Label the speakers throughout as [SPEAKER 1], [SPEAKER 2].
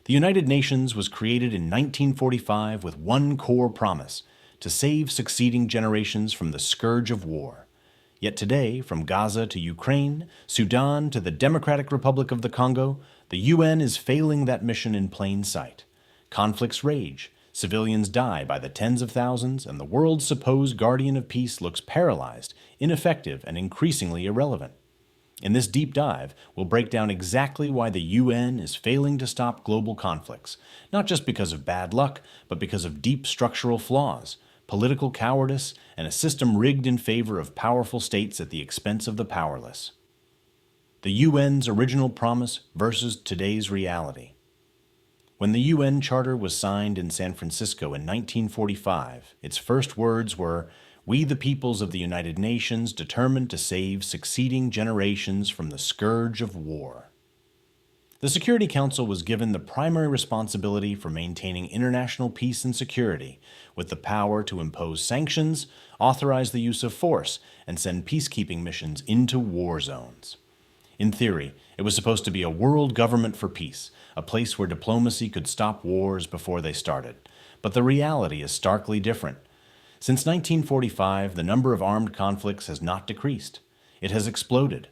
[SPEAKER 1] The United Nations was created in 1945 with one core promise: to save succeeding generations from the scourge of war. Yet today, from Gaza to Ukraine, Sudan to the Democratic Republic of the Congo, the UN is failing that mission in plain sight. Conflicts rage, civilians die by the tens of thousands, and the world's supposed guardian of peace looks paralyzed, ineffective, and increasingly irrelevant. In this deep dive, we'll break down exactly why the UN is failing to stop global conflicts, not just because of bad luck, but because of deep structural flaws, political cowardice, and a system rigged in favor of powerful states at the expense of the powerless. The UN's original promise versus today's reality. When the UN Charter was signed in San Francisco in 1945, its first words were, "We the peoples of the United Nations determined to save succeeding generations from the scourge of war." The Security Council was given the primary responsibility for maintaining international peace and security, with the power to impose sanctions, authorize the use of force, and send peacekeeping missions into war zones. In theory, it was supposed to be a world government for peace, a place where diplomacy could stop wars before they started. But the reality is starkly different. Since 1945, the number of armed conflicts has not decreased. It has exploded.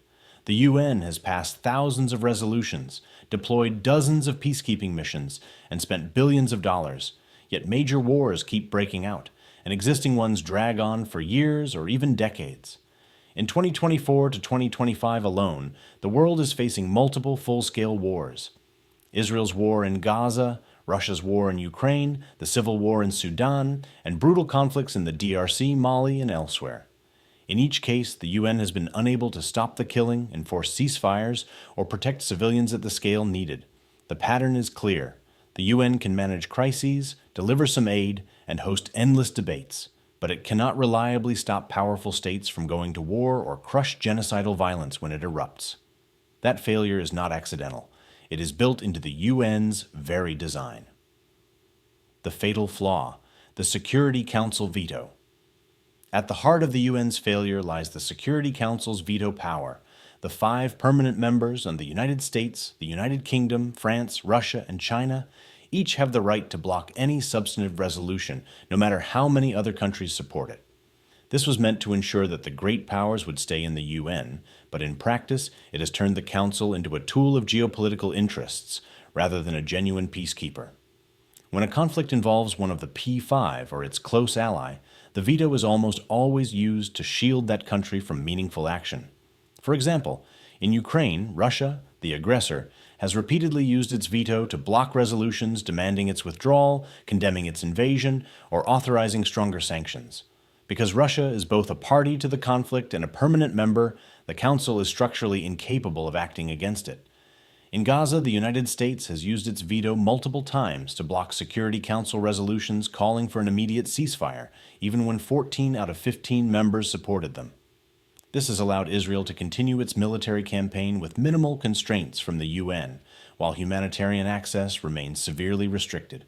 [SPEAKER 1] The UN has passed thousands of resolutions, deployed dozens of peacekeeping missions, and spent billions of dollars. Yet major wars keep breaking out, and existing ones drag on for years or even decades. In 2024 to 2025 alone, the world is facing multiple full-scale wars. Israel's war in Gaza, Russia's war in Ukraine, the civil war in Sudan, and brutal conflicts in the DRC, Mali, and elsewhere. In each case, the UN has been unable to stop the killing, enforce ceasefires, or protect civilians at the scale needed. The pattern is clear. The UN can manage crises, deliver some aid, and host endless debates, but it cannot reliably stop powerful states from going to war or crush genocidal violence when it erupts. That failure is not accidental. It is built into the UN's very design. The fatal flaw, the Security Council veto. At the heart of the UN's failure lies the Security Council's veto power. The 5 permanent members and the United States, the United Kingdom, France, Russia, and China each have the right to block any substantive resolution, no matter how many other countries support it. This was meant to ensure that the great powers would stay in the UN, but in practice, it has turned the Council into a tool of geopolitical interests, rather than a genuine peacekeeper. When a conflict involves one of the P5 or its close ally, the veto is almost always used to shield that country from meaningful action. For example, in Ukraine, Russia, the aggressor, has repeatedly used its veto to block resolutions demanding its withdrawal, condemning its invasion, or authorizing stronger sanctions. Because Russia is both a party to the conflict and a permanent member, the Council is structurally incapable of acting against it. In Gaza, the United States has used its veto multiple times to block Security Council resolutions calling for an immediate ceasefire, even when 14 out of 15 members supported them. This has allowed Israel to continue its military campaign with minimal constraints from the UN, while humanitarian access remains severely restricted.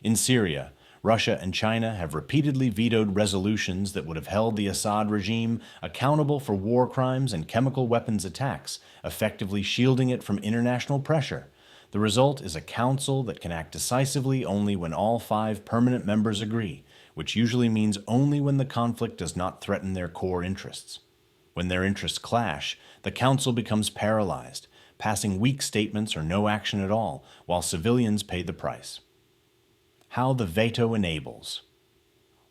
[SPEAKER 1] In Syria, Russia and China have repeatedly vetoed resolutions that would have held the Assad regime accountable for war crimes and chemical weapons attacks, effectively shielding it from international pressure. The result is a council that can act decisively only when all 5 permanent members agree, which usually means only when the conflict does not threaten their core interests. When their interests clash, the council becomes paralyzed, passing weak statements or no action at all, while civilians pay the price. How the veto enables.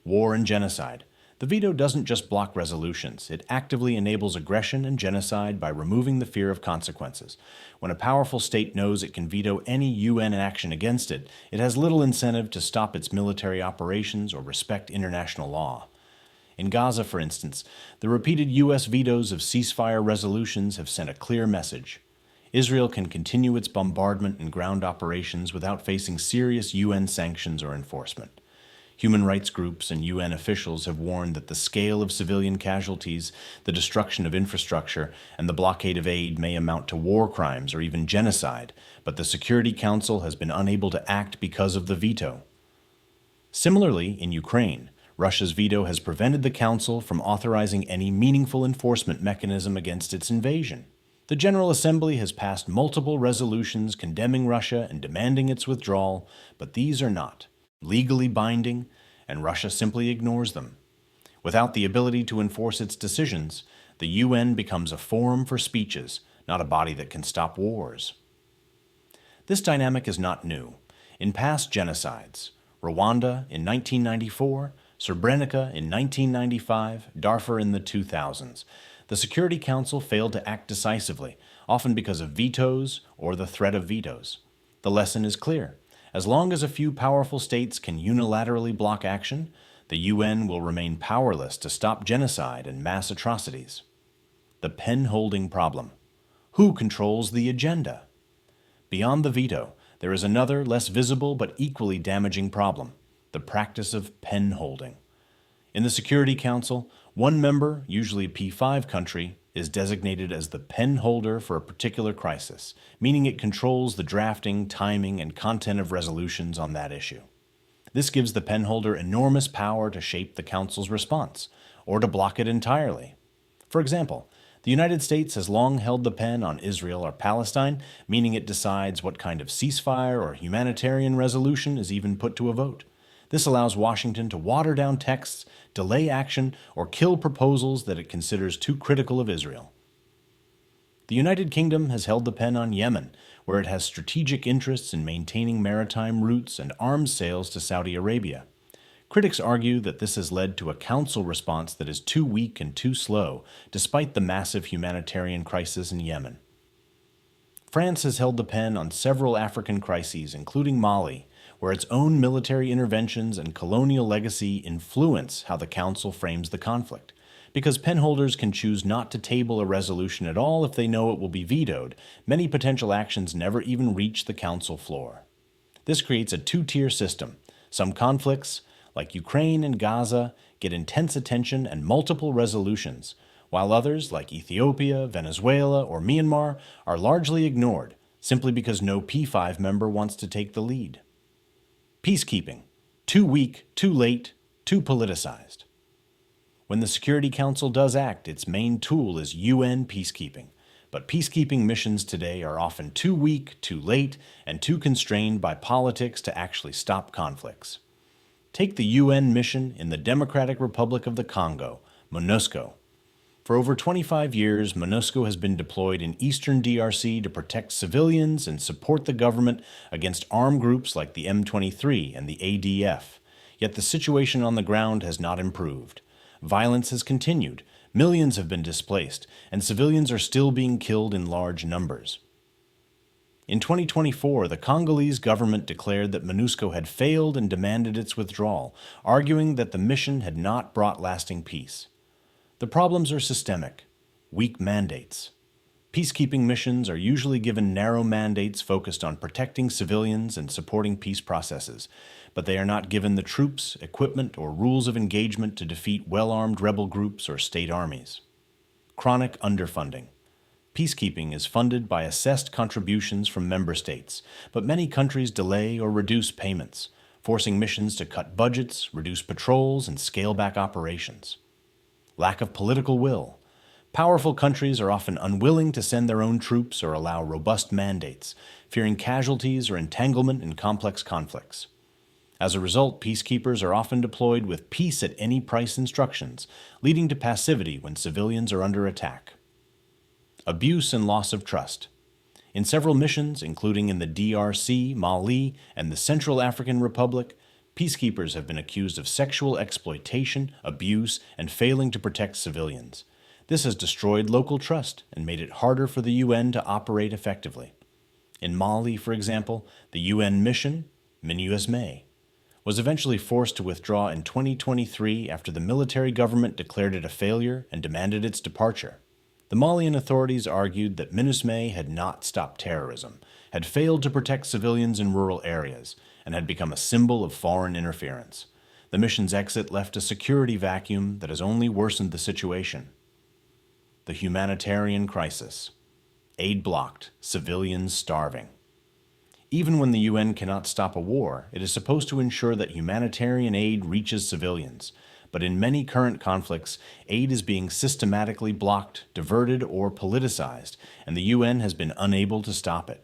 [SPEAKER 1] War and genocide. The veto doesn't just block resolutions, it actively enables aggression and genocide by removing the fear of consequences. When a powerful state knows it can veto any UN action against it, it has little incentive to stop its military operations or respect international law. In Gaza, for instance, the repeated U.S. vetoes of ceasefire resolutions have sent a clear message. Israel can continue its bombardment and ground operations without facing serious UN sanctions or enforcement. Human rights groups and UN officials have warned that the scale of civilian casualties, the destruction of infrastructure, and the blockade of aid may amount to war crimes or even genocide, but the Security Council has been unable to act because of the veto. Similarly, in Ukraine, Russia's veto has prevented the Council from authorizing any meaningful enforcement mechanism against its invasion. The General Assembly has passed multiple resolutions condemning Russia and demanding its withdrawal, but these are not legally binding, and Russia simply ignores them. Without the ability to enforce its decisions, the UN becomes a forum for speeches, not a body that can stop wars. This dynamic is not new. In past genocides, Rwanda in 1994, Srebrenica in 1995, Darfur in the 2000s, the Security Council failed to act decisively, often because of vetoes or the threat of vetoes. The lesson is clear. As long as a few powerful states can unilaterally block action, the UN will remain powerless to stop genocide and mass atrocities. The pen-holding problem. Who controls the agenda? Beyond the veto, there is another, less visible but equally damaging problem: the practice of pen-holding. In the Security Council, one member, usually a P5 country, is designated as the pen holder for a particular crisis, meaning it controls the drafting, timing, and content of resolutions on that issue. This gives the pen holder enormous power to shape the Council's response, or to block it entirely. For example, the United States has long held the pen on Israel or Palestine, meaning it decides what kind of ceasefire or humanitarian resolution is even put to a vote. This allows Washington to water down texts, delay action, or kill proposals that it considers too critical of Israel. The United Kingdom has held the pen on Yemen, where it has strategic interests in maintaining maritime routes and arms sales to Saudi Arabia. Critics argue that this has led to a council response that is too weak and too slow, despite the massive humanitarian crisis in Yemen. France has held the pen on several African crises, including Mali, where its own military interventions and colonial legacy influence how the Council frames the conflict. Because penholders can choose not to table a resolution at all if they know it will be vetoed, many potential actions never even reach the Council floor. This creates a two-tier system. Some conflicts, like Ukraine and Gaza, get intense attention and multiple resolutions, while others, like Ethiopia, Venezuela, or Myanmar, are largely ignored, simply because no P5 member wants to take the lead. Peacekeeping. Too weak, too late, too politicized. When the Security Council does act, its main tool is UN peacekeeping. But peacekeeping missions today are often too weak, too late, and too constrained by politics to actually stop conflicts. Take the UN mission in the Democratic Republic of the Congo, MONUSCO. For over 25 years, MINUSMA has been deployed in eastern DRC to protect civilians and support the government against armed groups like the M23 and the ADF. Yet the situation on the ground has not improved. Violence has continued, millions have been displaced, and civilians are still being killed in large numbers. In 2024, the Congolese government declared that MONUSCO had failed and demanded its withdrawal, arguing that the mission had not brought lasting peace. The problems are systemic. Weak mandates. Peacekeeping missions are usually given narrow mandates focused on protecting civilians and supporting peace processes, but they are not given the troops, equipment, or rules of engagement to defeat well-armed rebel groups or state armies. Chronic underfunding. Peacekeeping is funded by assessed contributions from member states, but many countries delay or reduce payments, forcing missions to cut budgets, reduce patrols, and scale back operations. Lack of political will. Powerful countries are often unwilling to send their own troops or allow robust mandates, fearing casualties or entanglement in complex conflicts. As a result, peacekeepers are often deployed with peace-at-any-price instructions, leading to passivity when civilians are under attack. Abuse and loss of trust. In several missions, including in the DRC, Mali, and the Central African Republic, peacekeepers have been accused of sexual exploitation, abuse, and failing to protect civilians. This has destroyed local trust and made it harder for the UN to operate effectively. In Mali, for example, the UN mission, MINUSMA, was eventually forced to withdraw in 2023 after the military government declared it a failure and demanded its departure. The Malian authorities argued that MINUSMA had not stopped terrorism, had failed to protect civilians in rural areas, and had become a symbol of foreign interference. The mission's exit left a security vacuum that has only worsened the situation. The humanitarian crisis. Aid blocked, civilians starving. Even when the UN cannot stop a war, it is supposed to ensure that humanitarian aid reaches civilians. but in many current conflicts, aid is being systematically blocked, diverted, or politicized, and the UN has been unable to stop it.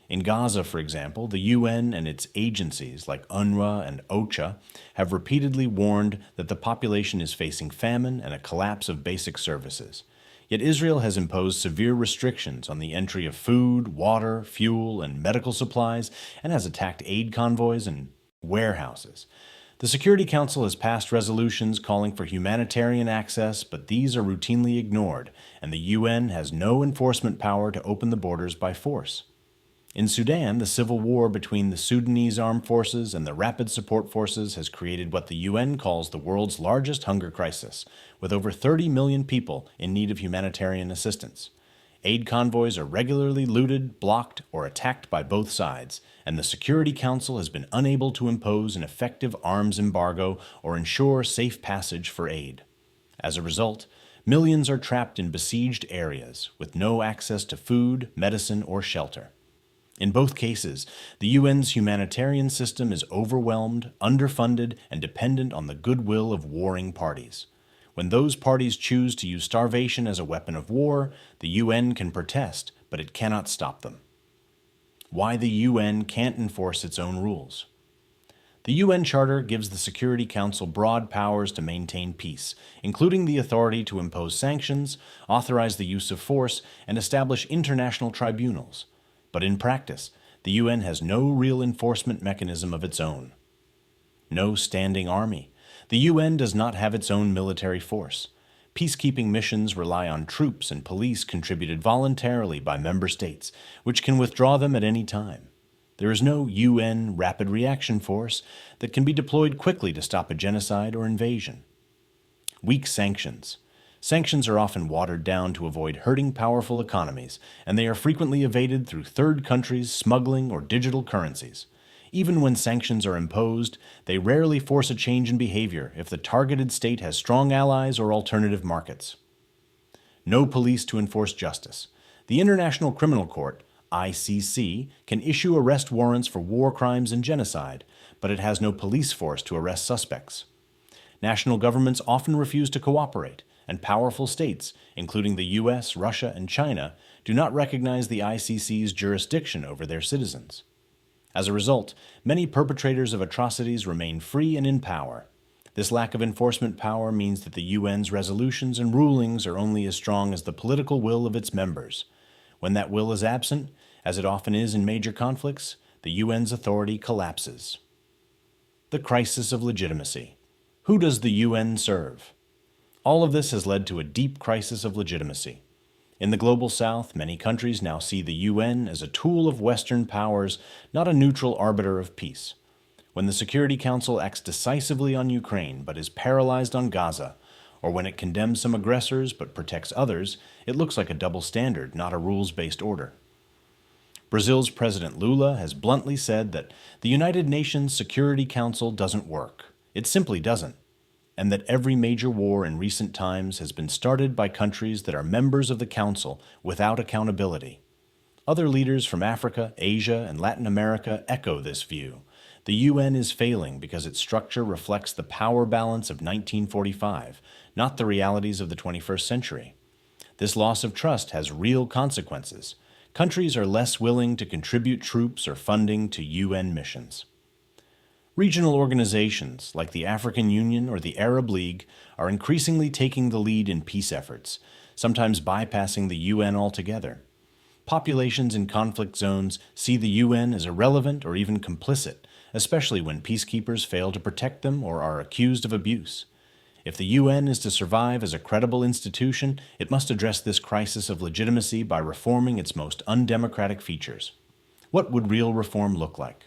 [SPEAKER 1] In Gaza, for example, the UN and its agencies like UNRWA and OCHA have repeatedly warned that the population is facing famine and a collapse of basic services. Yet Israel has imposed severe restrictions on the entry of food, water, fuel, and medical supplies, and has attacked aid convoys and warehouses. The Security Council has passed resolutions calling for humanitarian access, but these are routinely ignored, and the UN has no enforcement power to open the borders by force. In Sudan, the civil war between the Sudanese armed forces and the Rapid Support Forces has created what the UN calls the world's largest hunger crisis, with over 30 million people in need of humanitarian assistance. Aid convoys are regularly looted, blocked, or attacked by both sides, and the Security Council has been unable to impose an effective arms embargo or ensure safe passage for aid. As a result, millions are trapped in besieged areas with no access to food, medicine, or shelter. In both cases, the UN's humanitarian system is overwhelmed, underfunded, and dependent on the goodwill of warring parties. When those parties choose to use starvation as a weapon of war, the UN can protest, but it cannot stop them. Why the UN can't enforce its own rules. The UN Charter gives the Security Council broad powers to maintain peace, including the authority to impose sanctions, authorize the use of force, and establish international tribunals. But in practice, the UN has no real enforcement mechanism of its own. No standing army. The UN does not have its own military force. Peacekeeping missions rely on troops and police contributed voluntarily by member states, which can withdraw them at any time. There is no UN rapid reaction force that can be deployed quickly to stop a genocide or invasion. Weak sanctions. Sanctions are often watered down to avoid hurting powerful economies, and they are frequently evaded through third countries, smuggling, or digital currencies. Even when sanctions are imposed, they rarely force a change in behavior if the targeted state has strong allies or alternative markets. No police to enforce justice. The International Criminal Court, ICC, can issue arrest warrants for war crimes and genocide, but it has no police force to arrest suspects. National governments often refuse to cooperate, and powerful states, including the US, Russia, and China, do not recognize the ICC's jurisdiction over their citizens. As a result, many perpetrators of atrocities remain free and in power. This lack of enforcement power means that the UN's resolutions and rulings are only as strong as the political will of its members. When that will is absent, as it often is in major conflicts, the UN's authority collapses. The crisis of legitimacy. Who does the UN serve? All of this has led to a deep crisis of legitimacy. In the global south, many countries now see the UN as a tool of Western powers, not a neutral arbiter of peace. When the Security Council acts decisively on Ukraine but is paralyzed on Gaza, or when it condemns some aggressors but protects others, it looks like a double standard, not a rules-based order. Brazil's President Lula has bluntly said that the United Nations Security Council doesn't work. It simply doesn't. And that every major war in recent times has been started by countries that are members of the Council without accountability. Other leaders from Africa, Asia, and Latin America echo this view. The UN is failing because its structure reflects the power balance of 1945, not the realities of the 21st century. This loss of trust has real consequences. Countries are less willing to contribute troops or funding to UN missions. Regional organizations like the African Union or the Arab League are increasingly taking the lead in peace efforts, sometimes bypassing the UN altogether. Populations in conflict zones see the UN as irrelevant or even complicit, especially when peacekeepers fail to protect them or are accused of abuse. If the UN is to survive as a credible institution, it must address this crisis of legitimacy by reforming its most undemocratic features. What would real reform look like?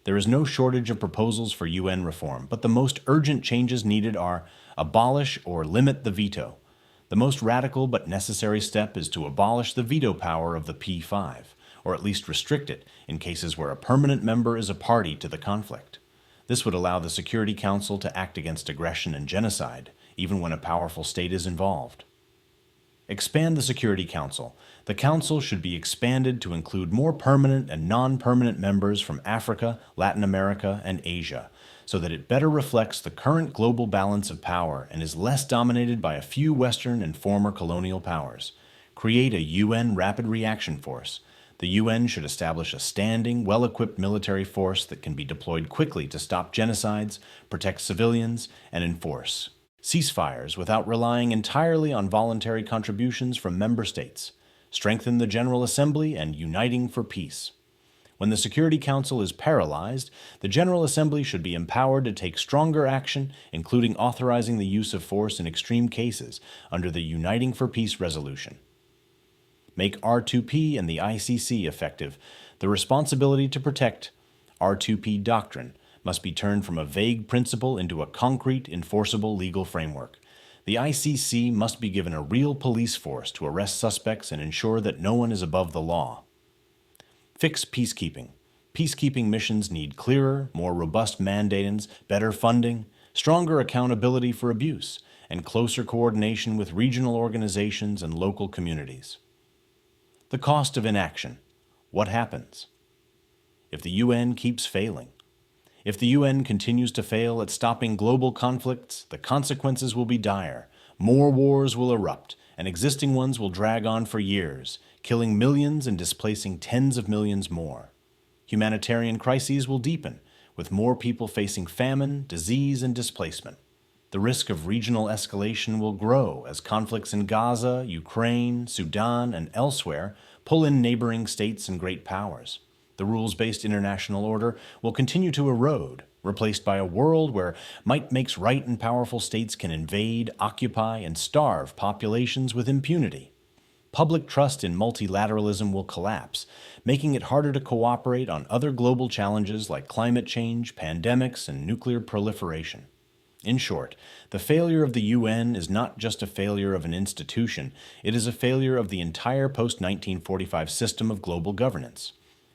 [SPEAKER 1] There is no shortage of proposals for UN reform, but the most urgent changes needed are abolish or limit the veto. The most radical but necessary step is to abolish the veto power of the P5, or at least restrict it in cases where a permanent member is a party to the conflict. This would allow the Security Council to act against aggression and genocide, even when a powerful state is involved. Expand the Security Council. The Council should be expanded to include more permanent and non-permanent members from Africa, Latin America, and Asia, so that it better reflects the current global balance of power and is less dominated by a few Western and former colonial powers. Create a UN Rapid Reaction Force. The UN should establish a standing, well-equipped military force that can be deployed quickly to stop genocides, protect civilians, and enforce ceasefires without relying entirely on voluntary contributions from member states. Strengthen the General Assembly and uniting for peace. When the Security Council is paralyzed, the General Assembly should be empowered to take stronger action, including authorizing the use of force in extreme cases under the Uniting for Peace resolution. Make R2P and the ICC effective. The responsibility to protect R2P doctrine must be turned from a vague principle into a concrete, enforceable legal framework. The ICC must be given a real police force to arrest suspects and ensure that no one is above the law. Fix peacekeeping. Peacekeeping missions need clearer, more robust mandates, better funding, stronger accountability for abuse, and closer coordination with regional organizations and local communities. The cost of inaction. What happens? If the UN keeps failing. If the UN continues to fail at stopping global conflicts, the consequences will be dire. More wars will erupt, and existing ones will drag on for years, killing millions and displacing tens of millions more. Humanitarian crises will deepen, with more people facing famine, disease, and displacement. The risk of regional escalation will grow as conflicts in Gaza, Ukraine, Sudan, and elsewhere pull in neighboring states and great powers. The rules-based international order will continue to erode, replaced by a world where might makes right and powerful states can invade, occupy, and starve populations with impunity. Public trust in multilateralism will collapse, making it harder to cooperate on other global challenges like climate change, pandemics, and nuclear proliferation. In short, the failure of the UN is not just a failure of an institution, it is a failure of the entire post-1945 system of global governance.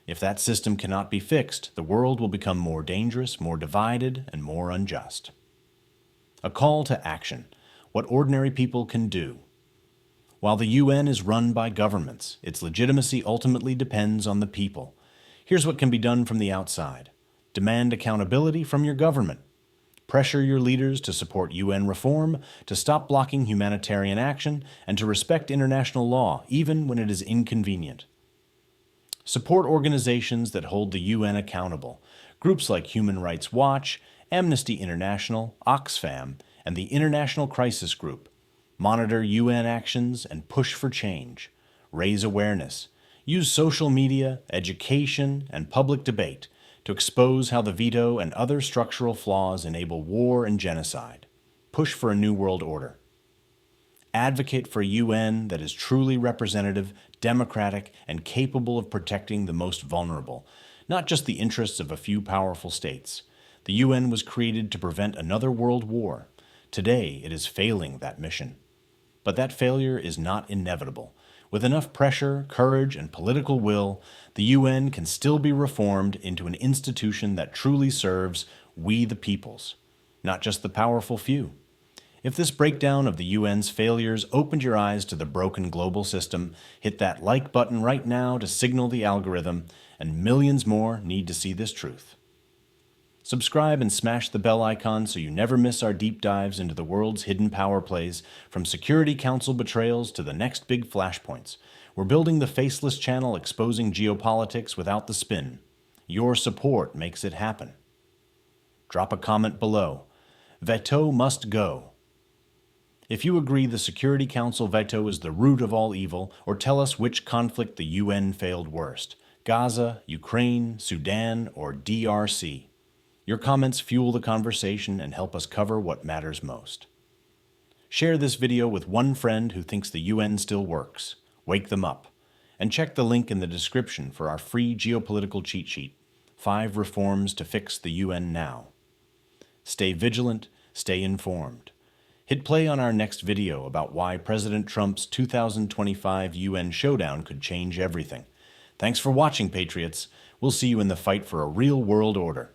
[SPEAKER 1] If that system cannot be fixed, the world will become more dangerous, more divided, and more unjust. A call to action. What ordinary people can do. While the UN is run by governments, its legitimacy ultimately depends on the people. Here's what can be done from the outside. Demand accountability from your government. Pressure your leaders to support UN reform, to stop blocking humanitarian action, and to respect international law, even when it is inconvenient. Support organizations that hold the UN accountable. Groups like Human Rights Watch, Amnesty International, Oxfam, and the International Crisis Group. Monitor UN actions and push for change. Raise awareness. Use social media, education, and public debate to expose how the veto and other structural flaws enable war and genocide. Push for a new world order. Advocate for a UN that is truly representative, democratic, and capable of protecting the most vulnerable, not just the interests of a few powerful states. The UN was created to prevent another world war. Today, it is failing that mission. But that failure is not inevitable. With enough pressure, courage, and political will, the UN can still be reformed into an institution that truly serves we the peoples, not just the powerful few. If this breakdown of the UN's failures opened your eyes to the broken global system, hit that like button right now to signal the algorithm, and millions more need to see this truth. Subscribe and smash the bell icon so you never miss our deep dives into the world's hidden power plays, from Security Council betrayals to the next big flashpoints. We're building the faceless channel exposing geopolitics without the spin. Your support makes it happen. Drop a comment below. Veto must go. If you agree the Security Council veto is the root of all evil, or tell us which conflict the UN failed worst, Gaza, Ukraine, Sudan, or DRC. Your comments fuel the conversation and help us cover what matters most. Share this video with one friend who thinks the UN still works. Wake them up. And check the link in the description for our free geopolitical cheat sheet, 5 reforms to fix the UN now. Stay vigilant, stay informed. Hit play on our next video about why President Trump's 2025 UN showdown could change everything. Thanks for watching, Patriots. We'll see you in the fight for a real world order.